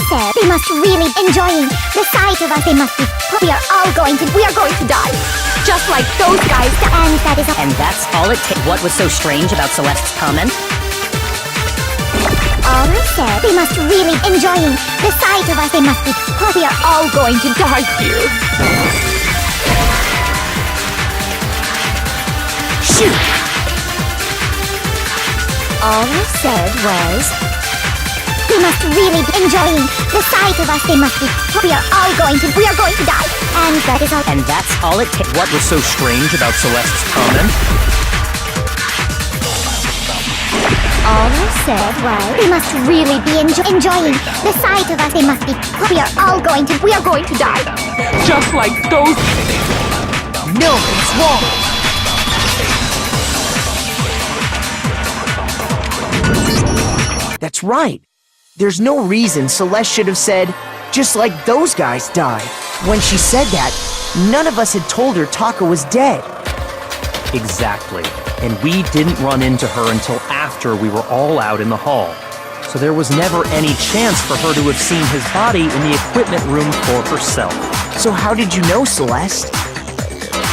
said they must really enjoying the sight of us. They must be. We are going to die. Just like those guys. And that's all it takes. What was so strange about Celeste's comment? All I said, they must really enjoying the sight of us. They must be. We are all going to die here. Shoot! All I said was, they must really be enjoying the sight of us. They must be. We are going to die. And that is all. And that's all it takes. What was so strange about Celeste's comment? All I said was, they must really be enjoying the sight of us. They must be. We are going to die. Just like those. No, it's wrong. That's right. There's no reason Celeste should have said, just like those guys died. When she said that, none of us had told her Taka was dead. Exactly. And we didn't run into her until after we were all out in the hall. So there was never any chance for her to have seen his body in the equipment room for herself. So how did you know, Celeste?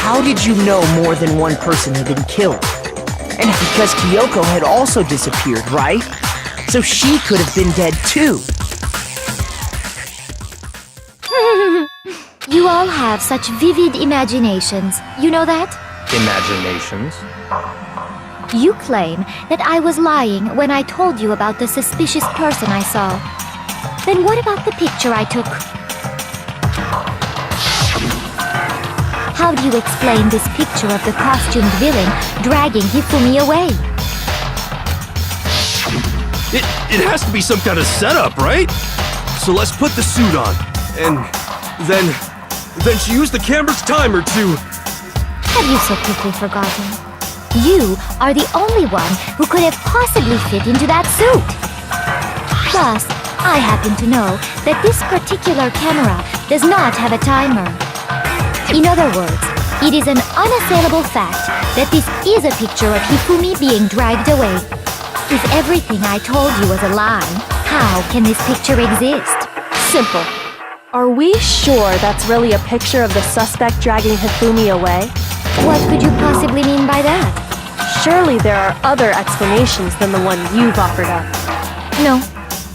How did you know more than one person had been killed? And because Kyoko had also disappeared, right? So she could have been dead too. You all have such vivid imaginations. You know that? Imaginations? You claim that I was lying when I told you about the suspicious person I saw. Then what about the picture I took? How do you explain this picture of the costumed villain dragging Hifumi away? It has to be some kind of setup, right? So let's put the suit on, and then she used the camera's timer to... Have you so quickly forgotten? You are the only one who could have possibly fit into that suit. Plus, I happen to know that this particular camera does not have a timer. In other words, it is an unassailable fact that this is a picture of Hifumi being dragged away. If everything I told you was a lie, how can this picture exist? Simple. Are we sure that's really a picture of the suspect dragging Hifumi away? What could you possibly mean by that? Surely there are other explanations than the one you've offered up. No,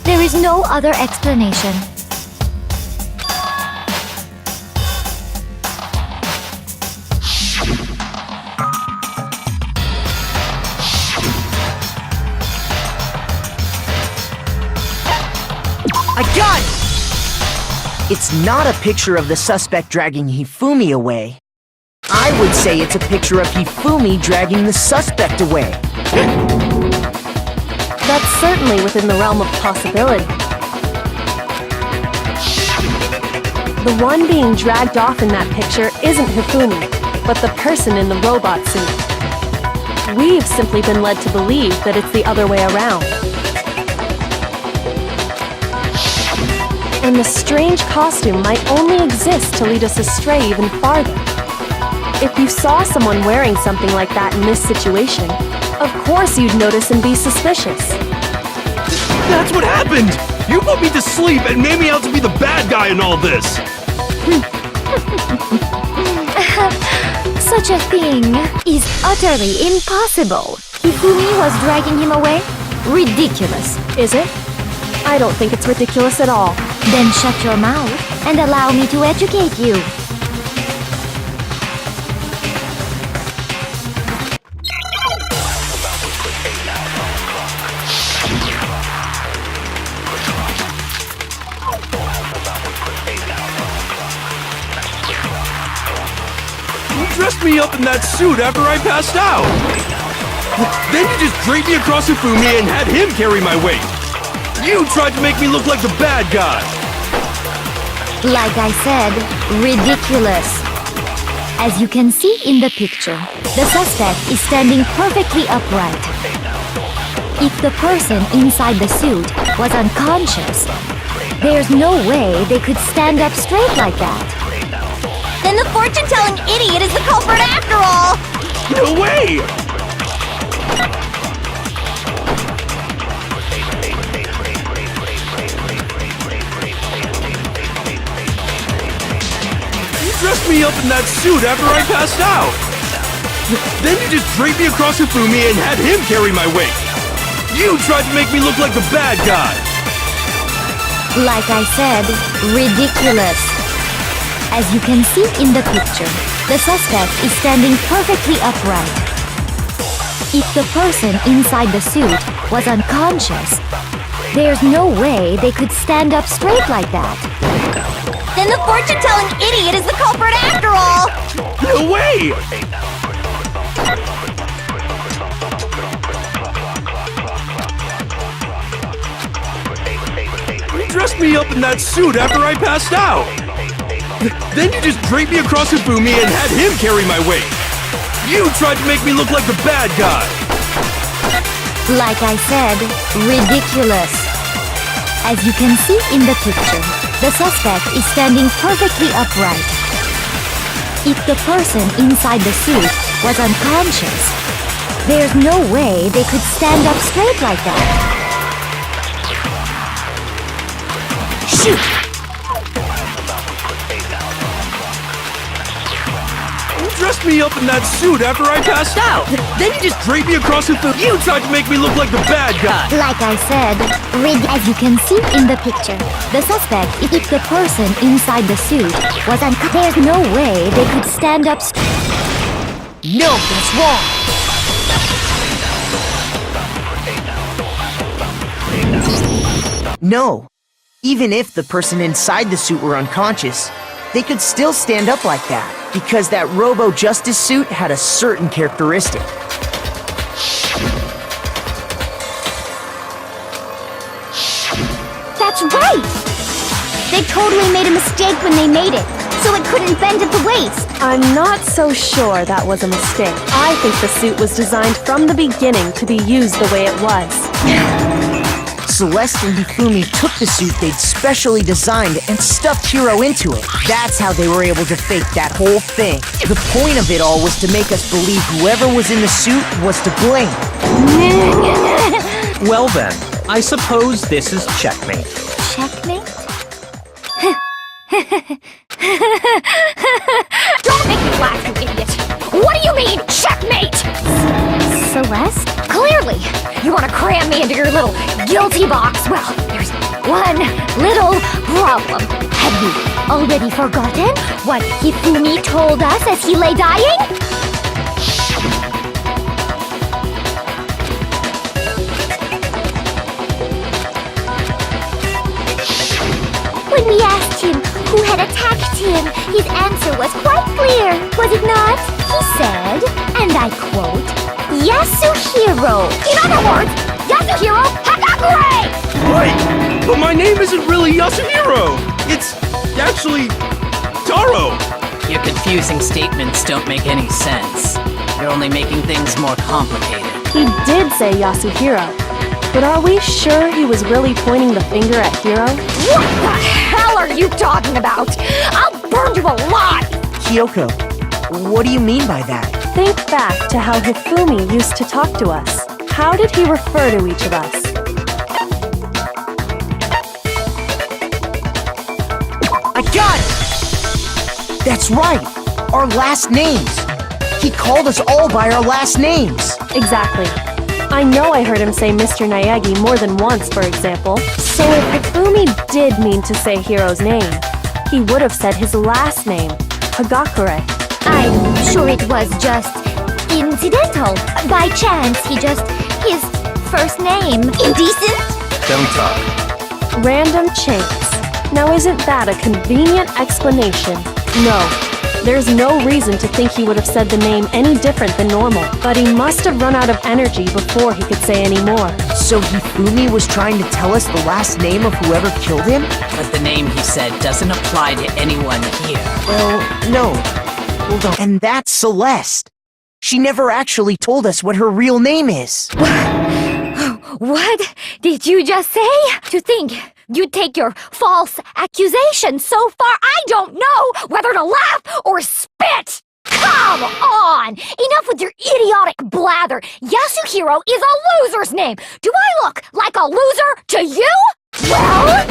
there is no other explanation. I got it! It's not a picture of the suspect dragging Hifumi away. I would say it's a picture of Hifumi dragging the suspect away. That's certainly within the realm of possibility. The one being dragged off in that picture isn't Hifumi, but the person in the robot suit. We've simply been led to believe that it's the other way around. And the strange costume might only exist to lead us astray even farther. If you saw someone wearing something like that in this situation, of course you'd notice and be suspicious. That's what happened! You put me to sleep and made me out to be the bad guy in all this! Such a thing is utterly impossible. Hifumi was dragging him away? Ridiculous. Is it? I don't think it's ridiculous at all. Then shut your mouth and allow me to educate you. You dressed me up in that suit after I passed out! Then you just draped me across Hifumi and had him carry my weight! You tried to make me look like the bad guy! Like I said, ridiculous. As you can see in the picture, the suspect is standing perfectly upright. If the person inside the suit was unconscious, there's no way they could stand up straight like that. Then the fortune-telling idiot is the culprit after all! No way! me up in that suit after I passed out. Then you just draped me across Hifumi and had him carry my weight. You tried to make me look like the bad guy. Like I said, ridiculous. As you can see in the picture, the suspect is standing perfectly upright. If the person inside the suit was unconscious, there's no way they could stand up straight like that. Then the fortune-telling idiot is the culprit after all! No way! You dressed me up in that suit after I passed out. Then you just draped me across Hifumi and had him carry my weight. You tried to make me look like the bad guy. Like I said, ridiculous. As you can see in the picture, the suspect is standing perfectly upright. If the person inside the suit was unconscious, there's no way they could stand up straight like that. Shoot! You dressed me up in that suit after I passed out. Then you just draped me across Hifumi. You tried to make me look like the bad guy. Like I said, as you can see in the picture, the suspect, if the person inside the suit was unconscious, there's no way they could stand up straight. No, that's wrong. No. Even if the person inside the suit were unconscious, they could still stand up like that, because that Robo-Justice suit had a certain characteristic. That's right! They totally made a mistake when they made it, so it couldn't bend at the waist. I'm not so sure that was a mistake. I think the suit was designed from the beginning to be used the way it was. Celeste and Hifumi took the suit they'd specially designed and stuffed Hiro into it. That's how they were able to fake that whole thing. The point of it all was to make us believe whoever was in the suit was to blame. Well then, I suppose this is checkmate. Checkmate? Don't make me laugh, you idiot! What do you mean, checkmate? Celeste? Clearly, you want to cram me into your little guilty box. Well, there's one little problem. Have you already forgotten what Hifumi told us as he lay dying? When we asked him who had attacked him, his answer was quite clear, was it not? He said, and I quote, Yasuhiro. In other words, Yasuhiro Hakakure! Right, but my name isn't really Yasuhiro. It's actually Taro. Your confusing statements don't make any sense. You're only making things more complicated. He did say Yasuhiro, but are we sure he was really pointing the finger at Hiro? What the hell are you talking about? I'll burn you alive! Kyoko, what do you mean by that? Think back to how Hifumi used to talk to us. How did he refer to each of us? I got it! That's right! Our last names! He called us all by our last names! Exactly. I know I heard him say Mr. Naegi more than once, for example. So if Hifumi did mean to say Hiro's name, he would have said his last name, Hagakure. I'm sure it was just incidental. By chance, his first name. Indecent? Don't talk. Random chance. Now isn't that a convenient explanation? No. There's no reason to think he would have said the name any different than normal, but he must have run out of energy before he could say any more. So Hifumi was trying to tell us the last name of whoever killed him? But the name he said doesn't apply to anyone here. Well, no. Hold on. And that's Celeste. She never actually told us what her real name is. What did you just say? To think you'd take your false accusation so far, I don't know whether to laugh or spit! Come on! Enough with your idiotic blather! Yasuhiro is a loser's name! Do I look like a loser to you? Well,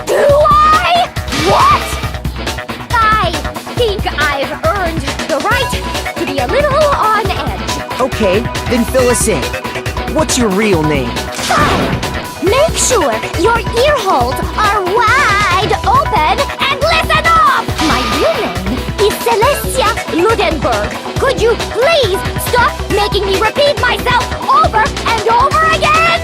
do I? What? think I've earned the right to be a little on edge. Okay, then fill us in. What's your real name? Make sure your ear holes are wide open and listen up! My real name is Celestia Ludenberg. Could you please stop making me repeat myself over and over again?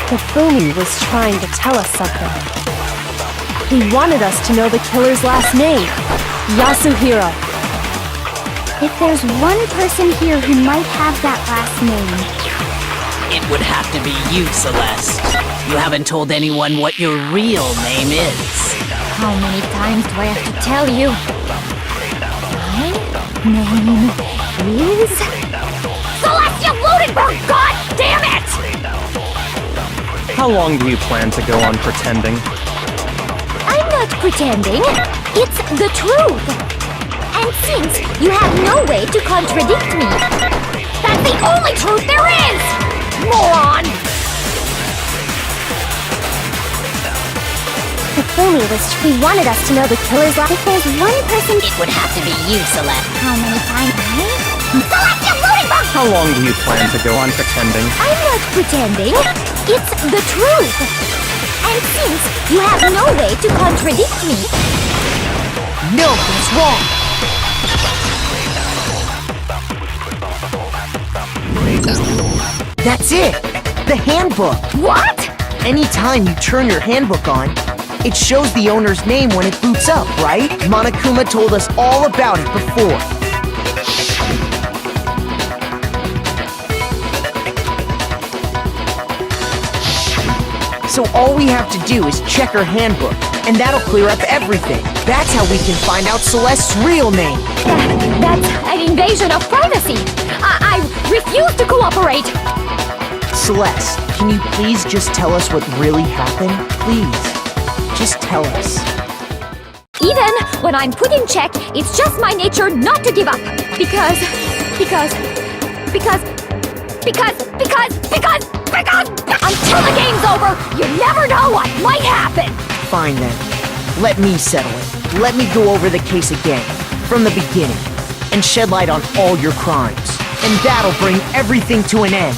Hifumi was trying to tell us something. He wanted us to know the killer's last name, Yasuhiro. If there's one person here who might have that last name, It would have to be you, Celeste. You haven't told anyone what your real name is. How many times do I have to tell you? My name is Celestia Ludenberg! God damn it! How long do you plan to go on pretending? I'm not pretending. It's the truth. And since you have no way to contradict me, that's the only truth there is! Moron! Hifumi he wanted us to know the killer's last. If there's one person, It would have to be you, Celeste. how many times? Celestia Ludenberg! How long do you plan to go on pretending? I'm not pretending. It's the truth. And since you have no way to contradict me, No, that's wrong. That's it! The handbook! what? Anytime you turn your handbook on, it shows the owner's name when it boots up, right? Monokuma told us all about it before. So all we have to do is check her handbook, and that'll clear up everything. That's how we can find out Celeste's real name. That's an invasion of privacy. I refuse to cooperate. Celeste, can you please just tell us what really happened? Please, just tell us. Even when I'm put in check, it's just my nature not to give up. Because until the game's over, you never know what might happen. Fine then. Let me settle it. Let me go over the case again, from the beginning, and shed light on all your crimes. And that'll bring everything to an end.